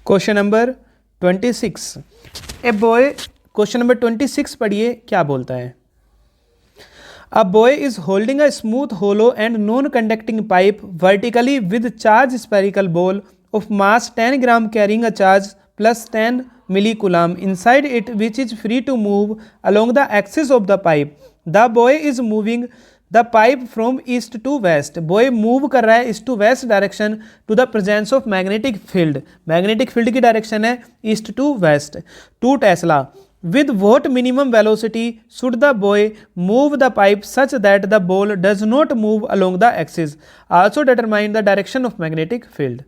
Question number 26 a boy, question number 26 पढ़िए क्या बोलता है। A boy is holding a smooth hollow and non conducting pipe vertically with charge spherical ball of mass 10 gram carrying a charge plus 10 milli-coulomb inside it which is free to move along the axis of the pipe. The boy is moving the pipe from east to west. Boy move कर रहा है east to west direction to the presence of magnetic field. Magnetic field की direction है east to west. 2 Tesla. With what minimum velocity should the boy move the pipe such that the ball does not move along the axis? Also determine the direction of magnetic field.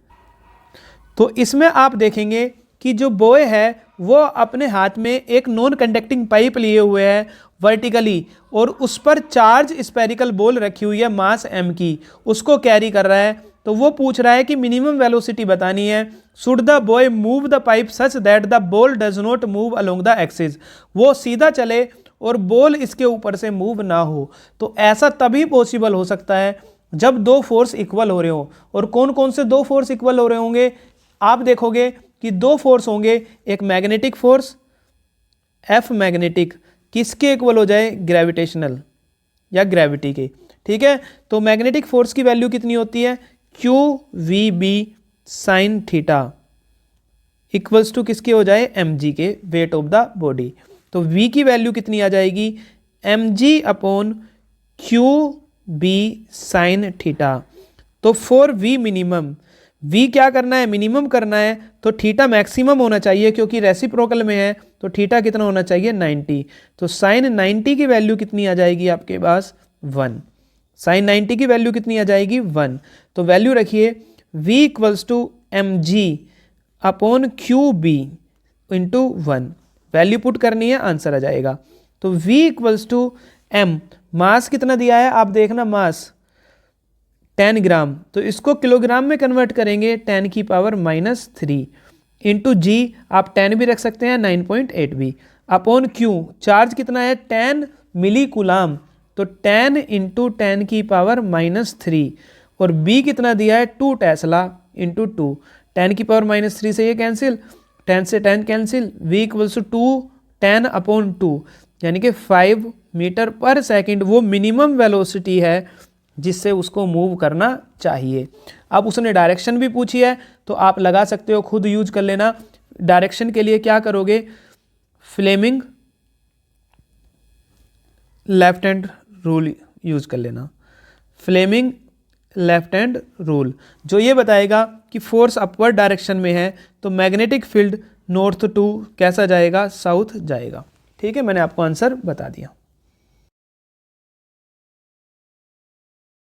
तो इसमें आप देखेंगे कि जो boy है वो अपने हाथ में एक नॉन कंडक्टिंग पाइप लिए हुए है वर्टिकली, और उस पर चार्ज स्पेरिकल बॉल रखी हुई है मास m की, उसको कैरी कर रहा है। तो वो पूछ रहा है कि मिनिमम वेलोसिटी बतानी है। Should the boy move the pipe such that the ball does not move along the axis, वो सीधा चले और बॉल इसके ऊपर से मूव ना हो। तो ऐसा तभी पॉसिबल हो सकता है जब दो फोर्स इक्वल हो रहे हो। और कौन कौन से दो फोर्स इक्वल हो रहे होंगे? आप देखोगे कि दो फोर्स होंगे, एक मैग्नेटिक फोर्स एफ मैग्नेटिक किसके इक्वल हो जाए? ग्रेविटेशनल या ग्रेविटी के। ठीक है, तो मैग्नेटिक फोर्स की वैल्यू कितनी होती है? Q V B sine theta equals to किसके हो जाए? एम जी के, वेट ऑफ द बॉडी। तो वी की वैल्यू कितनी आ जाएगी? M G upon Q B sine theta. तो फॉर वी मिनिमम, v क्या करना है? मिनिमम करना है, तो थीटा मैक्सिमम होना चाहिए क्योंकि रेसिप्रोकल में है, तो थीटा कितना होना चाहिए? 90। तो साइन 90 की वैल्यू कितनी आ जाएगी आपके पास? 1। साइन 90 की वैल्यू कितनी आ जाएगी? 1। तो वैल्यू रखिए v equals to M G upon Q B into 1। Value put करनी है, आंसर आ जाएगा। तो v equals to m, mass कितना दिया है आप देखना, मास 10 ग्राम, तो इसको किलोग्राम में कन्वर्ट करेंगे 10 की पावर -3 इंटू जी, आप 10 भी रख सकते हैं 9.8 भी, अपॉन क्यू चार्ज कितना है? 10 मिली कूलाम, तो 10 इंटू 10 की पावर -3, और बी कितना दिया है? 2 टेस्ला इंटू 2, 10 की पावर -3 से ये कैंसिल, 10 से 10 cancel, v equals to 10 upon 2 यानी कि 5 मीटर पर सेकेंड वो मिनिमम वेलोसिटी है जिससे उसको मूव करना चाहिए। अब उसने डायरेक्शन भी पूछी है, तो आप लगा सकते हो, खुद यूज कर लेना। डायरेक्शन के लिए क्या करोगे? Fleming left hand rule use कर लेना। फ्लेमिंग लेफ्ट हैंड रूल जो ये बताएगा कि फोर्स अपवर्ड डायरेक्शन में है तो मैग्नेटिक फील्ड नॉर्थ टू कैसा जाएगा? साउथ जाएगा। ठीक है, मैंने आपको आंसर बता दिया।